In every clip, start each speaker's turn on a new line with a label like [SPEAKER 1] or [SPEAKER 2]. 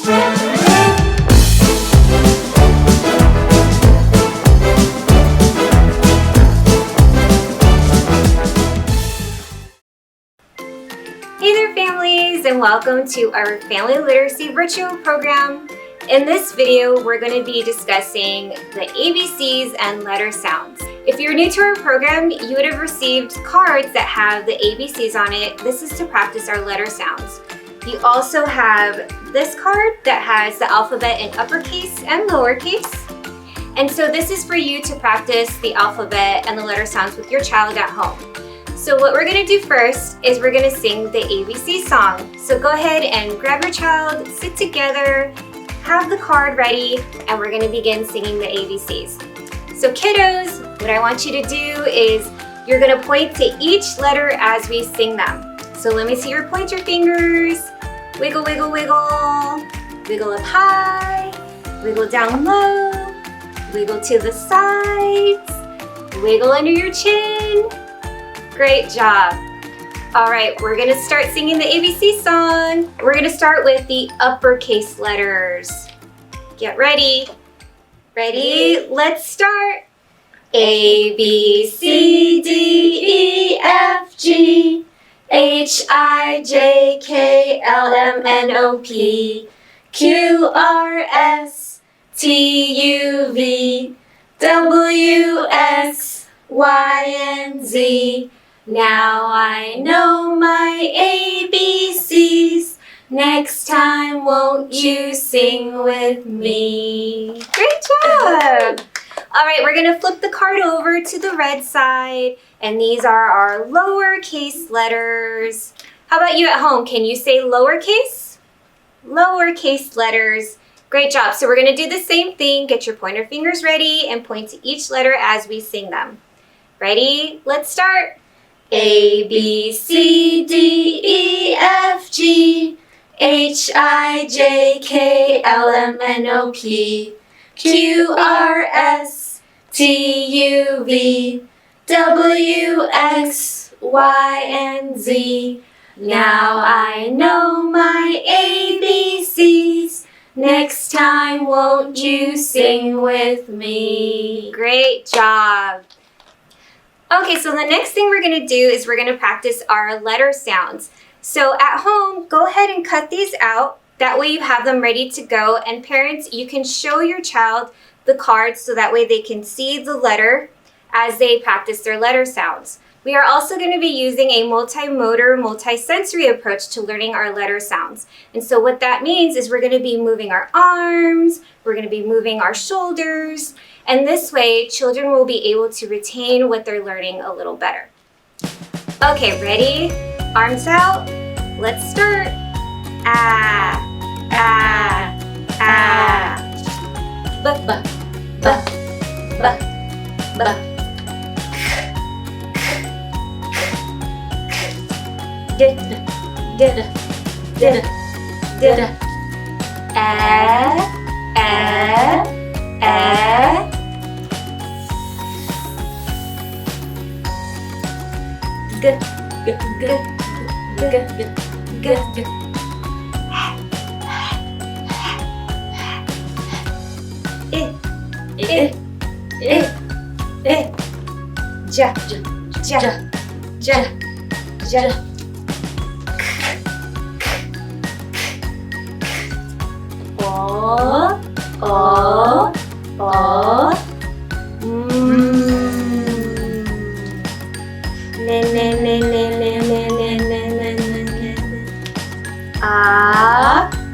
[SPEAKER 1] Hey there families, and welcome to our Family Literacy Virtual Program. In this video, we're going to be discussing the ABCs and letter sounds. If you're new to our program, you would have received cards that have the ABCs on it. This is to practice our letter sounds. You also have this card that has the alphabet in uppercase and lowercase. And so this is for you to practice the alphabet and the letter sounds with your child at home. So what we're going to do first is we're going to sing the ABC song. So go ahead and grab your child, sit together, have the card ready, and we're going to begin singing the ABCs. So kiddos, what I want you to do is you're going to point to each letter as we sing them. So let me see your pointer fingers. Wiggle, wiggle, wiggle. Wiggle up high. Wiggle down low. Wiggle to the sides. Wiggle under your chin. Great job. All right, we're gonna start singing the ABC song. We're gonna start with the uppercase letters. Get ready. Ready? Let's start. A, B, C, D, E, F, G, H, I, J, K, L, M, N, O, P, Q, R, S, T, U, V, W, X, Y, and Z. Now I know my ABCs. Next time, won't you sing with me? Great job! All right, we're gonna flip the card over to the red side, and these are our lowercase letters. How about you at home? Can you say lowercase? Lowercase letters. Great job. So we're gonna do the same thing. Get your pointer fingers ready and point to each letter as we sing them. Ready? Let's start. A, B, C, D, E, F, G, H, I, J, K, L, M, N, O, P, Q, R, S, T, U, V, W, X, Y, and Z. Now I know my ABCs. Next time, won't you sing with me? Great job. Okay, so the next thing we're gonna do is we're gonna practice our letter sounds. So at home, go ahead and cut these out. That way you have them ready to go. And parents, you can show your child the cards so that way they can see the letter as they practice their letter sounds. We are also gonna be using a multi-motor, multi-sensory approach to learning our letter sounds. And so what that means is we're gonna be moving our arms, we're gonna be moving our shoulders, and this way, children will be able to retain what they're learning a little better. Okay, ready? Arms out. Let's start. Ah, ah, ah. Ba, ba, ba, ba, ba. D, d, d, d, d. G, g, g, g, g, g, g. Ja, ja, ja, ja. O, o, o. Ne, ne, ne, ne, ne, ne, ne, ne, ne, ne, ne. A,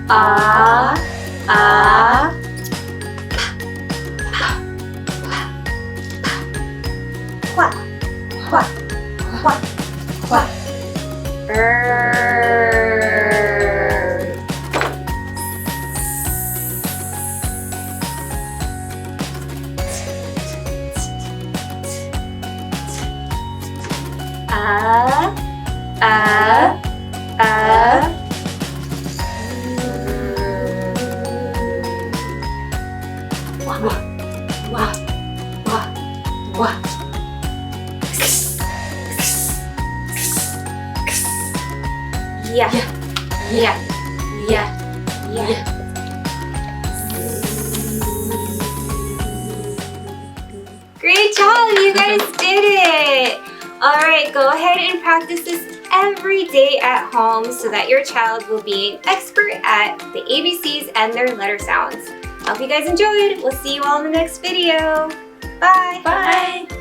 [SPEAKER 1] a, a. Hua, hua, hua, hua. Yeah. Great job, you guys did it! Alright, go ahead and practice this every day at home so that your child will be an expert at the ABCs and their letter sounds. I hope you guys enjoyed. We'll see you all in the next video. Bye!
[SPEAKER 2] Bye!